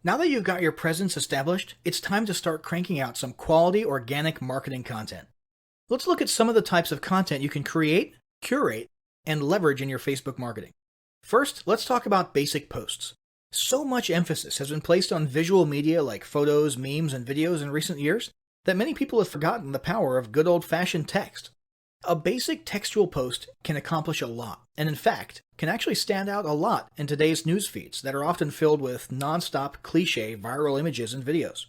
Now that you've got your presence established, it's time to start cranking out some quality organic marketing content. Let's look at some of the types of content you can create, curate, and leverage in your Facebook marketing. First, let's talk about basic posts. So much emphasis has been placed on visual media like photos, memes, and videos in recent years that many people have forgotten the power of good old-fashioned text. A basic textual post can accomplish a lot, and in fact, can actually stand out a lot in today's news feeds that are often filled with non-stop cliché viral images and videos.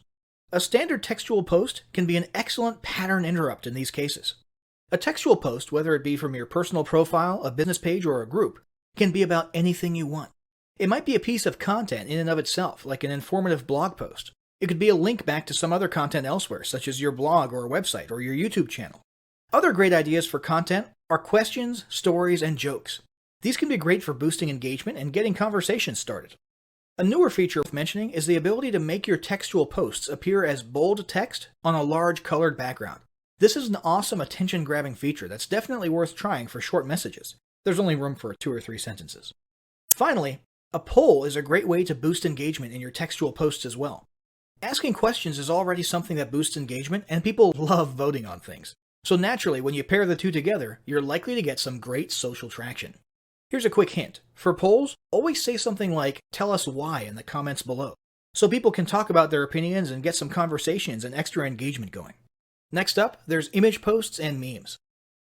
A standard textual post can be an excellent pattern interrupt in these cases. A textual post, whether it be from your personal profile, a business page, or a group, can be about anything you want. It might be a piece of content in and of itself, like an informative blog post. It could be a link back to some other content elsewhere, such as your blog or website or your YouTube channel. Other great ideas for content are questions, stories, and jokes. These can be great for boosting engagement and getting conversations started. A newer feature worth mentioning is the ability to make your textual posts appear as bold text on a large colored background. This is an awesome attention-grabbing feature that's definitely worth trying for short messages. There's only room for 2 or 3 sentences. Finally, a poll is a great way to boost engagement in your textual posts as well. Asking questions is already something that boosts engagement, and people love voting on things. So naturally, when you pair the two together, you're likely to get some great social traction. Here's a quick hint. For polls, always say something like, "Tell us why" in the comments below, so people can talk about their opinions and get some conversations and extra engagement going. Next up, there's image posts and memes.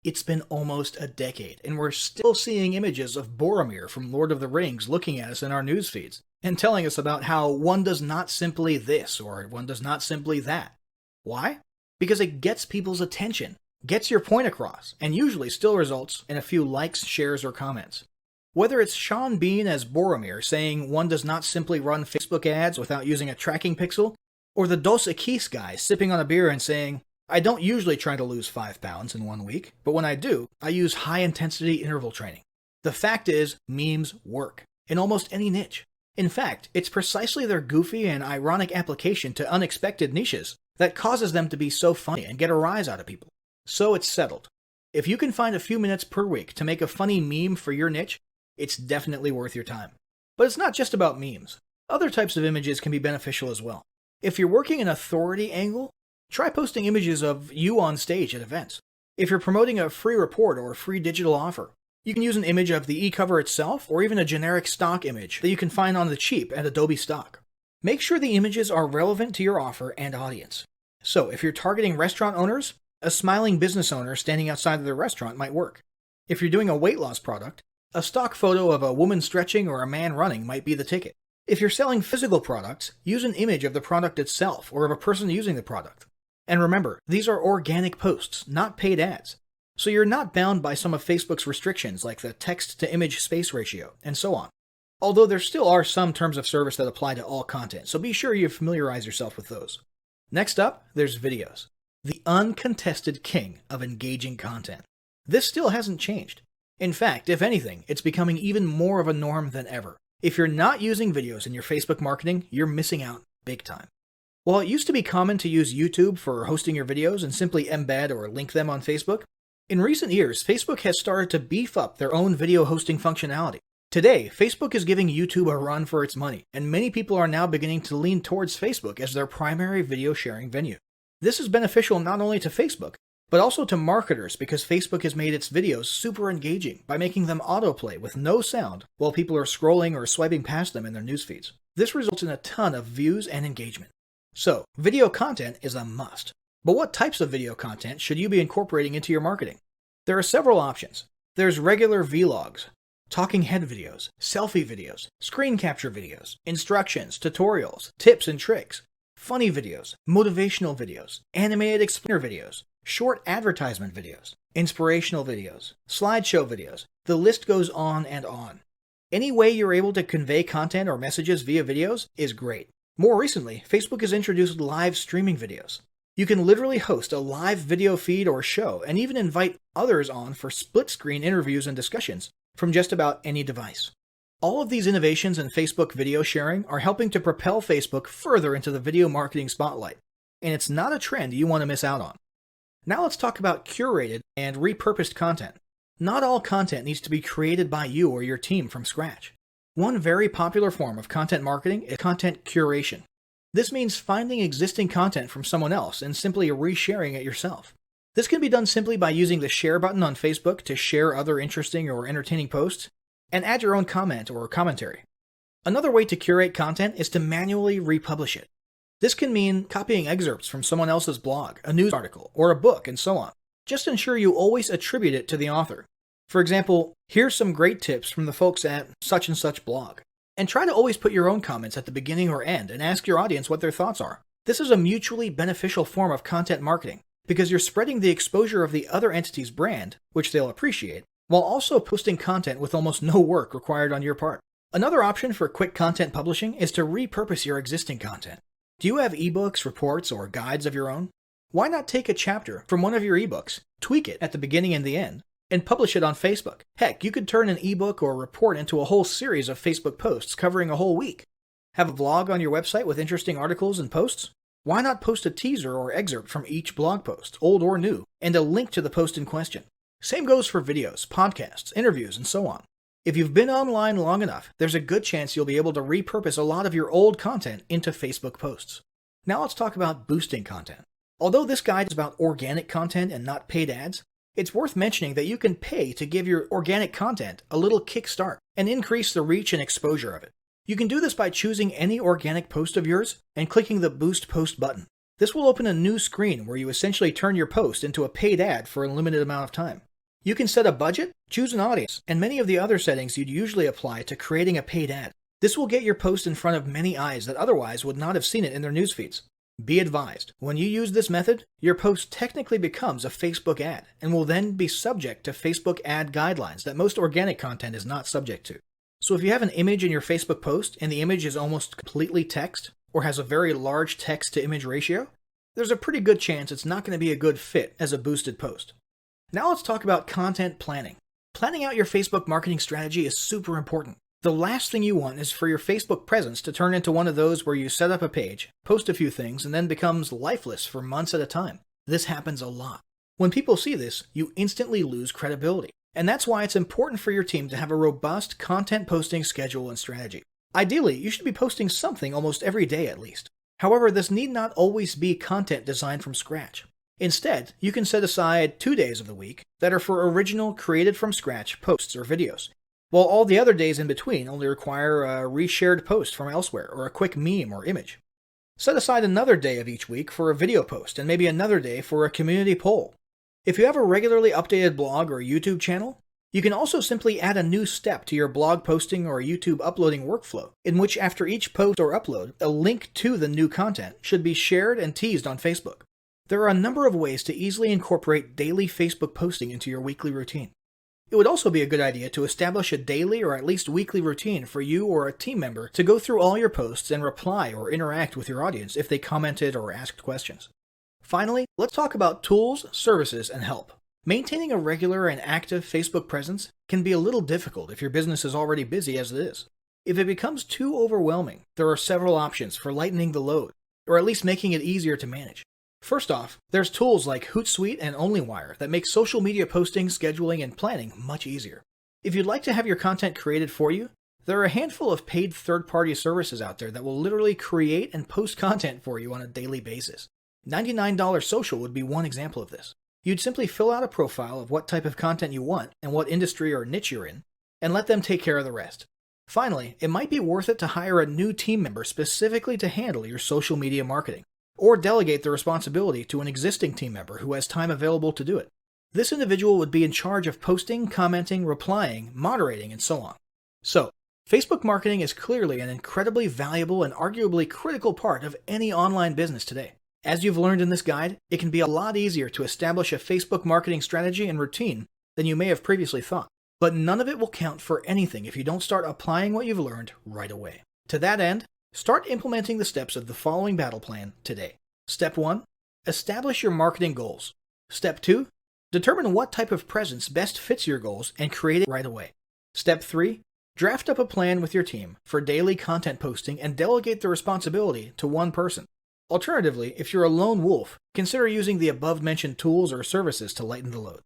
It's been almost a decade, and we're still seeing images of Boromir from Lord of the Rings looking at us in our news feeds, and telling us about how one does not simply this, or one does not simply that. Why? Because it gets people's attention, gets your point across, and usually still results in a few likes, shares, or comments. Whether it's Sean Bean as Boromir saying one does not simply run Facebook ads without using a tracking pixel, or the Dos Equis guy sipping on a beer and saying, "I don't usually try to lose 5 pounds in 1 week, but when I do, I use high-intensity interval training." The fact is, memes work, in almost any niche. In fact, it's precisely their goofy and ironic application to unexpected niches that causes them to be so funny and get a rise out of people. So it's settled. If you can find a few minutes per week to make a funny meme for your niche, it's definitely worth your time. But it's not just about memes. Other types of images can be beneficial as well. If you're working an authority angle, try posting images of you on stage at events. If you're promoting a free report or a free digital offer, you can use an image of the e-cover itself or even a generic stock image that you can find on the cheap at Adobe Stock. Make sure the images are relevant to your offer and audience. So if you're targeting restaurant owners, a smiling business owner standing outside of their restaurant might work. If you're doing a weight loss product, a stock photo of a woman stretching or a man running might be the ticket. If you're selling physical products, use an image of the product itself or of a person using the product. And remember, these are organic posts, not paid ads. So you're not bound by some of Facebook's restrictions like the text-to-image space ratio, and so on. Although there still are some terms of service that apply to all content, so be sure you familiarize yourself with those. Next up, there's videos. The uncontested king of engaging content. This still hasn't changed. In fact, if anything, it's becoming even more of a norm than ever. If you're not using videos in your Facebook marketing, you're missing out big time. While it used to be common to use YouTube for hosting your videos and simply embed or link them on Facebook, in recent years, Facebook has started to beef up their own video hosting functionality. Today, Facebook is giving YouTube a run for its money, and many people are now beginning to lean towards Facebook as their primary video sharing venue. This is beneficial not only to Facebook, but also to marketers because Facebook has made its videos super engaging by making them autoplay with no sound while people are scrolling or swiping past them in their news feeds. This results in a ton of views and engagement. So, video content is a must. But what types of video content should you be incorporating into your marketing? There are several options. There's regular vlogs, talking head videos, selfie videos, screen capture videos, instructions, tutorials, tips and tricks, funny videos, motivational videos, animated explainer videos, short advertisement videos, inspirational videos, slideshow videos. The list goes on and on. Any way you're able to convey content or messages via videos is great. More recently, Facebook has introduced live streaming videos. You can literally host a live video feed or show and even invite others on for split-screen interviews and discussions from just about any device. All of these innovations in Facebook video sharing are helping to propel Facebook further into the video marketing spotlight, and it's not a trend you want to miss out on. Now let's talk about curated and repurposed content. Not all content needs to be created by you or your team from scratch. One very popular form of content marketing is content curation. This means finding existing content from someone else and simply resharing it yourself. This can be done simply by using the share button on Facebook to share other interesting or entertaining posts and add your own comment or commentary. Another way to curate content is to manually republish it. This can mean copying excerpts from someone else's blog, a news article, or a book, and so on. Just ensure you always attribute it to the author. For example, here's some great tips from the folks at such and such blog. And try to always put your own comments at the beginning or end and ask your audience what their thoughts are. This is a mutually beneficial form of content marketing because you're spreading the exposure of the other entity's brand, which they'll appreciate, while also posting content with almost no work required on your part. Another option for quick content publishing is to repurpose your existing content. Do you have ebooks, reports, or guides of your own? Why not take a chapter from one of your ebooks, tweak it at the beginning and the end, and publish it on Facebook? Heck, you could turn an ebook or report into a whole series of Facebook posts covering a whole week. Have a blog on your website with interesting articles and posts? Why not post a teaser or excerpt from each blog post, old or new, and a link to the post in question? Same goes for videos, podcasts, interviews, and so on. If you've been online long enough, there's a good chance you'll be able to repurpose a lot of your old content into Facebook posts. Now let's talk about boosting content. Although this guide is about organic content and not paid ads, it's worth mentioning that you can pay to give your organic content a little kickstart and increase the reach and exposure of it. You can do this by choosing any organic post of yours and clicking the Boost Post button. This will open a new screen where you essentially turn your post into a paid ad for a limited amount of time. You can set a budget, choose an audience, and many of the other settings you'd usually apply to creating a paid ad. This will get your post in front of many eyes that otherwise would not have seen it in their news feeds. Be advised, when you use this method, your post technically becomes a Facebook ad and will then be subject to Facebook ad guidelines that most organic content is not subject to. So if you have an image in your Facebook post and the image is almost completely text or has a very large text to image ratio, there's a pretty good chance it's not going to be a good fit as a boosted post. Now let's talk about content planning. Planning out your Facebook marketing strategy is super important. The last thing you want is for your Facebook presence to turn into one of those where you set up a page, post a few things, and then becomes lifeless for months at a time. This happens a lot. When people see this, you instantly lose credibility. And that's why it's important for your team to have a robust content posting schedule and strategy. Ideally, you should be posting something almost every day at least. However, this need not always be content designed from scratch. Instead, you can set aside 2 days of the week that are for original, created from scratch posts or videos, while all the other days in between only require a reshared post from elsewhere or a quick meme or image. Set aside another day of each week for a video post and maybe another day for a community poll. If you have a regularly updated blog or YouTube channel, you can also simply add a new step to your blog posting or YouTube uploading workflow, in which after each post or upload, a link to the new content should be shared and teased on Facebook. There are a number of ways to easily incorporate daily Facebook posting into your weekly routine. It would also be a good idea to establish a daily or at least weekly routine for you or a team member to go through all your posts and reply or interact with your audience if they commented or asked questions. Finally, let's talk about tools, services, and help. Maintaining a regular and active Facebook presence can be a little difficult if your business is already busy as it is. If it becomes too overwhelming, there are several options for lightening the load, or at least making it easier to manage. First off, there's tools like Hootsuite and OnlyWire that make social media posting, scheduling, and planning much easier. If you'd like to have your content created for you, there are a handful of paid third-party services out there that will literally create and post content for you on a daily basis. $99 Social would be one example of this. You'd simply fill out a profile of what type of content you want and what industry or niche you're in, and let them take care of the rest. Finally, it might be worth it to hire a new team member specifically to handle your social media marketing, or delegate the responsibility to an existing team member who has time available to do it. This individual would be in charge of posting, commenting, replying, moderating, and so on. So, Facebook marketing is clearly an incredibly valuable and arguably critical part of any online business today. As you've learned in this guide, it can be a lot easier to establish a Facebook marketing strategy and routine than you may have previously thought. But none of it will count for anything if you don't start applying what you've learned right away. To that end, start implementing the steps of the following battle plan today. Step 1. Establish your marketing goals. Step 2. Determine what type of presence best fits your goals and create it right away. Step 3. Draft up a plan with your team for daily content posting and delegate the responsibility to one person. Alternatively, if you're a lone wolf, consider using the above-mentioned tools or services to lighten the load.